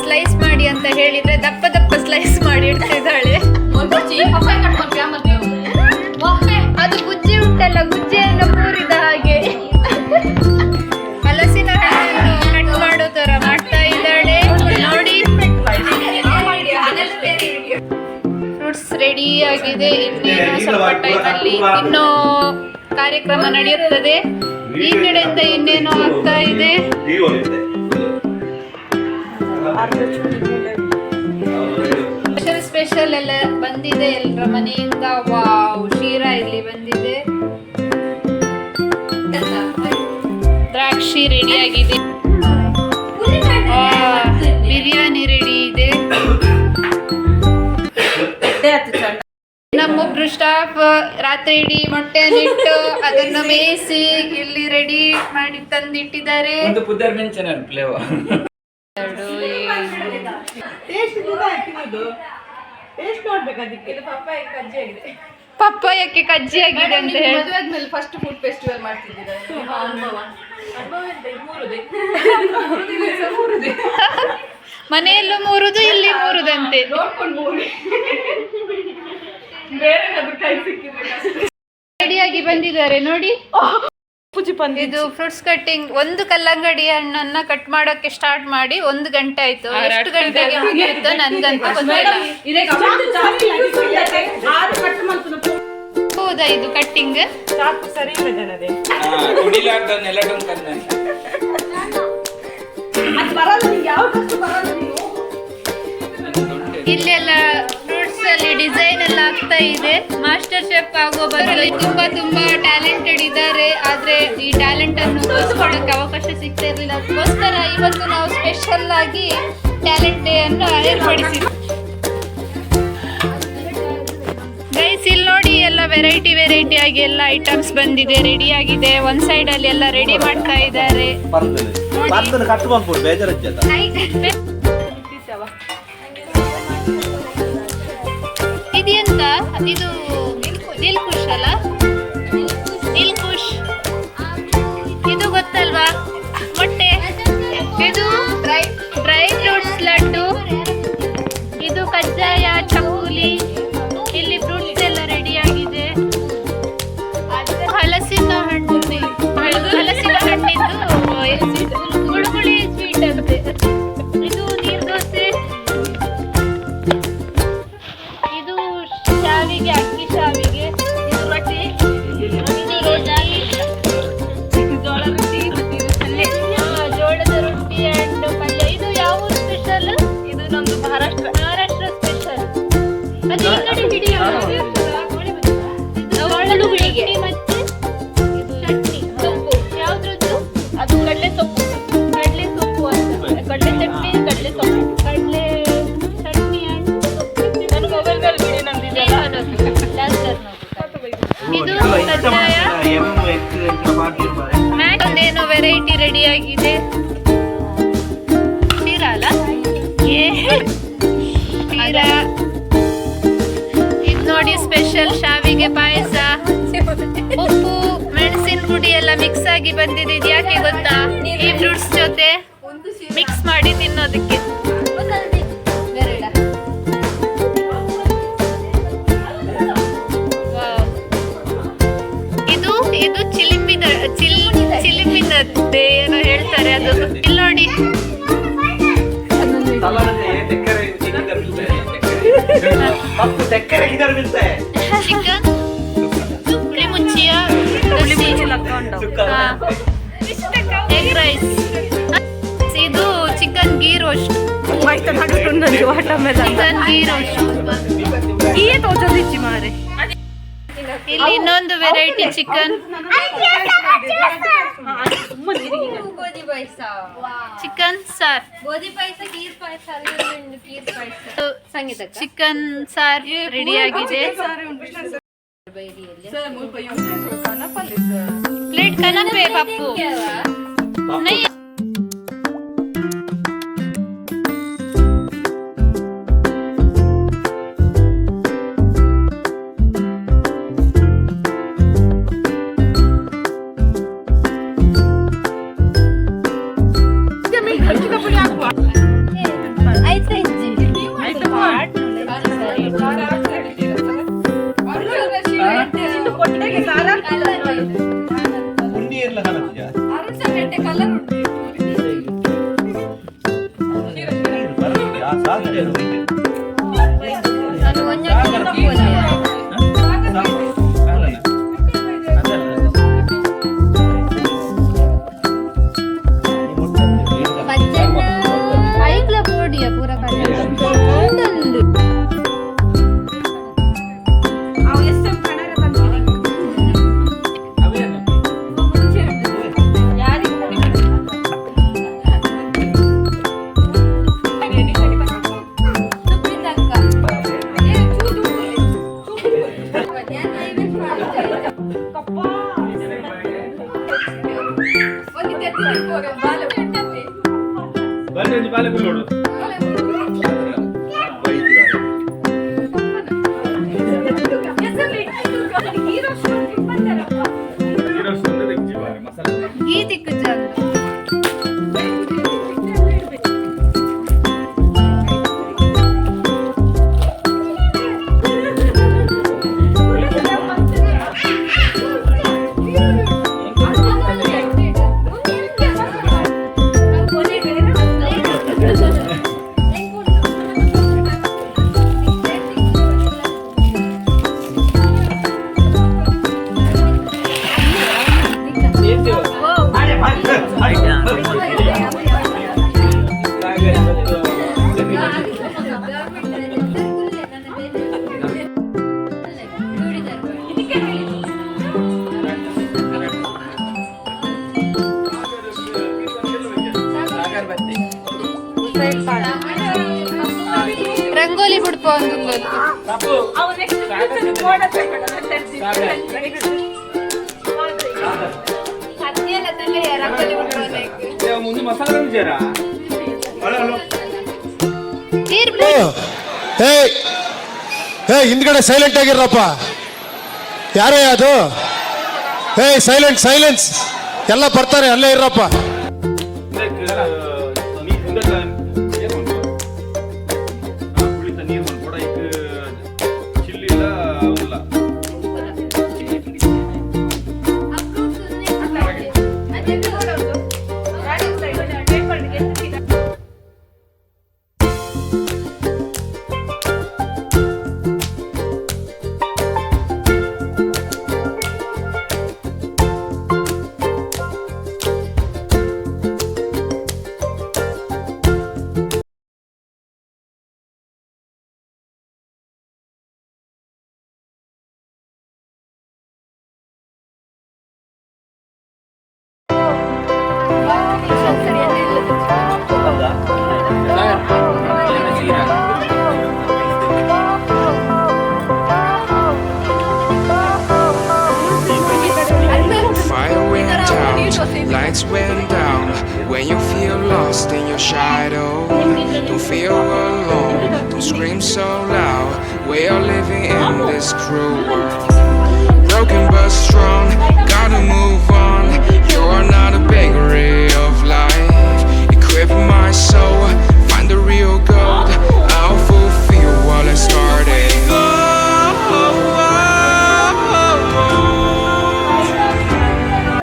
Slice ಮಾಡಿ ಅಂತ ಹೇಳಿದ್ರೆ ದಪ್ಪ ದಪ್ಪ ಸ್ಲೈಸ್ ಮಾಡಿ ಇಡ್ತಿದ್ದಾಳೆ. ಅದು ಗುಜ್ಜಿ ಉಂಟಲ್ಲ, ಗುಜ್ಜಿಯನ್ನು ಮೂರಿದ ಹಾಗೆ ಹಲಸಿನ ಹಣ್ಣನ್ನು ಕಟ್ ಮಾಡೋ ತರ ಮಾಡ್ತಾ ಇದ್ದಾಳೆ ನೋಡಿ. ಫ್ರೂಟ್ಸ್ ರೆಡಿ ಆಗಿದೆ. ಇನ್ನೇನು ಸ್ವಲ್ಪ ಟೈಮಲ್ಲಿ ಇನ್ನೂ ಕಾರ್ಯಕ್ರಮ ನಡೆಯುತ್ತದೆ. ಈ ಕಡೆಯಿಂದ ಇನ್ನೇನು ಆಗ್ತಾ ಇದೆ. ಸ್ಪೆಷಲ್ ಎಲ್ಲ ಬಂದಿದೆ ಎಲ್ಲರ ಮನೆಯಿಂದ. ವಾವ್, ಶೀರಾ ಇಲ್ಲಿ ಬಂದಿದೆ. ದ್ರಾಕ್ಷಿ ರೆಡಿ ಆಗಿದೆ. ಬಿರಿಯಾನಿ ರೆಡಿ ಇದೆ. ನಮ್ಮೊಬ್ರು ಸ್ಟಾಫ್ ರಾತ್ರಿ ಇಡೀ ಮೊಟ್ಟೆನಿಟ್ಟು ಅದನ್ನು ಬೇಯಿಸಿ ಇಲ್ಲಿ ರೆಡಿ ಮಾಡಿ ತಂದಿಟ್ಟಿದ್ದಾರೆ. ಪಪ್ಪಾಯಕ್ಕೆ ಕಜ್ಜಿ ಆಗಿದೆ ಅಂತ ಹೇಳಿ ಫಸ್ಟ್ ಫುಡ್ ಫೆಸ್ಟಿವಲ್ ಮಾಡ್ತಿದ್ದೀರಾ? ಮನೆಯಲ್ಲೂ ಮೂರುದು, ಇಲ್ಲಿ ಮೂರುದಂತೆ. ರೆಡಿಯಾಗಿ ಬಂದಿದ್ದಾರೆ ನೋಡಿ. ಇದು ಫ್ರೂಟ್ಸ್ ಕಟ್ಟಿಂಗ್. ಒಂದು ಕಲ್ಲಂಗಡಿ ಹಣ್ಣನ್ನ ಕಟ್ ಮಾಡೋಕೆ ಸ್ಟಾರ್ಟ್ ಮಾಡಿ 1 ಗಂಟೆ ಆಯ್ತು. ಎಷ್ಟು ಗಂಟೆಗೆ ಮುಗಿಯುತ್ತೋ ನನ್ಗಂತೂ ಗೊತ್ತಿಲ್ಲ. ಹೌದಾ ಇದು ಕಟ್ಟಿಂಗ್? ಇಲ್ಲೆಲ್ಲ ಫ್ರೂಟ್ಸ್ ಅಲ್ಲಿ ಡಿಸೈನ್ ಎಲ್ಲ ಆಗ್ತಾ ಇದೆ. ಮಾಸ್ಟರ್ ಶೆಫ್ ಆಗೋ ಬದಲು ತುಂಬಾ ಟ್ಯಾಲೆಂಟೆಡ್ ಇದ್ದಾರೆ. ಆದ್ರೆ ಈ ಟ್ಯಾಲೆಂಟ್ ಅನ್ನು ತೋರಿಸ್ಕೊಳ್ಳೋಕೆ ಅವಕಾಶ ಸಿಗ್ತಾ ಇರಲಿಲ್ಲ. ಅದಕ್ಕೋಸ್ಕರ ಇವತ್ತು ನಾವು ಸ್ಪೆಷಲ್ ಆಗಿ ಟ್ಯಾಲೆಂಟ್ ಡೇ ಅನ್ನು ಏರ್ಪಡಿಸಿದ್ವಿ. ಗೈಸ್ ಇಲ್ಲಿ ನೋಡಿ, ಎಲ್ಲ ವೆರೈಟಿ ಆಗಿ ಎಲ್ಲ ಐಟಮ್ಸ್ ಬಂದಿದೆ, ರೆಡಿ ಆಗಿದೆ. ಒಂದ್ ಸೈಡ್ ಅಲ್ಲಿ ಎಲ್ಲ ರೆಡಿ ಮಾಡ್ತಾ ಇದ್ದಾರೆ. ಇದೆಂತ? ಇದು ದಿಲ್ಖುಷ್ ಅಲ್ಲ? ದಿಲ್ಖುಷ್ ಇದು ಗೊತ್ತಲ್ವಾ? ಮೊಟ್ಟೆ. ಇದು ಡ್ರೈ ಫ್ರೂಟ್ಸ್ ಲಡ್ಡು. ಇದು ಕಜ್ಜಾಯ, ಚಕ್ಕುಲಿ. ಇಲ್ಲಿ ಫ್ರೂಟ್ಸ್ ಎಲ್ಲ ರೆಡಿ ಆಗಿದೆ. ಹಲಸಿನ ಹಣ್ಣಿದ್ದು ಗುಳುಗುಳಿ ಸ್ವೀಟ್ ಅಂತೆ. ಇದು ನೀರ್ ದೋಸೆ. ಇದು ಶಾವಿಗೆ, ಅಕ್ಕಿ ಶಾವಿಗೆ. ಇದು ರೊಟ್ಟಿ, ಜೋಳದ ರೊಟ್ಟಿ ಅಂಡ್ ಪಲ್ಯ. ಇದು ಯಾವ ಸ್ಪೆಷಲ್? ಇದು ನಮ್ದು ಮಹಾರಾಷ್ಟ್ರ ಸ್ಪೆಷಲ್. ಅದು ಈ ಕಡೆ ಹಿಡಿ ಗುಳಿಗೆ ಮತ್ತೆ ಚಟ್ನಿ, ಸೊಪ್ಪು. ಯಾವ್ದ್ರದ್ದು? ಅದು ಕಡಲೆ ಸೊಪ್ಪು ಅಂತ. ಕಡಲೆ ಚಟ್ನಿ, ಕಡಲೆ ಸೊಪ್ಪು, ಕಡಲೆ ಚಟ್ನಿ ಅಂಡ್ ನನ್ನ ಮೊಬೈಲ್ಗಳಲ್ಲಿ ಬಿಡಿ ನಂದಿದೆಯಲ್ಲ. ಇದು ಕಜ್ಜಾಯ. ಒಂದೇನೋ ವೆರೈಟಿ ರೆಡಿ ಆಗಿದೆ. ಶೀರಾ ಅಲ್ಲ? ಶೀರಾ. ಇದು ನೋಡಿ ಸ್ಪೆಷಲ್ ಶಾವಿಗೆ ಪಾಯಸ. ಉಪ್ಪು, ಮೆಣಸಿನ ಪುಡಿ ಎಲ್ಲ ಮಿಕ್ಸ್ ಆಗಿ ಬಂದಿದೆ. ಇದು ಯಾಕೆ ಗೊತ್ತಾ? ಈ ಫ್ರೂಟ್ಸ್ ಜೊತೆ ಮಿಕ್ಸ್ ಮಾಡಿ ತಿನ್ನೋದಕ್ಕೆ. ಇದು ಚಿಲಿಮಿನದ್ದೇ ಏನೋ ಹೇಳ್ತಾರೆ. ಅದು ಇಲ್ಲಿ ನೋಡಿ. ಚಿಕನ್ ಹುಳಿ ಮುಚ್ಚಿಯ ಎಗ್ ರೈಸ್. ಇದು chicken ghee roast. Chicken ghee roast. ಇದ್ದಾರೆ. ಇಲ್ಲಿ ಇನ್ನೊಂದು variety chicken sir, chicken sir ready ಆಗಿದೆ. ಪ್ಲೇಟ್ ಕನಪೆ ಪಪ್ಪು ನೈ ರಂಗೋಲಿ ಬಿಡ್ಕೊ ಹಿಂದ್ಗಡೆ ಸೈಲೆಂಟ್ ಆಗಿರಪ್ಪ. ಯಾರೇ ಅದು? ಸೈಲೆಂಟ್ ಸೈಲೆನ್ಸ್, ಎಲ್ಲ ಬರ್ತಾರೆ, ಅಲ್ಲೇ ಇರಪ್ಪ. Lights went down when you feel lost in your shadow. Don't feel alone, don't scream so loud. We are living in this cruel world. Broken but strong,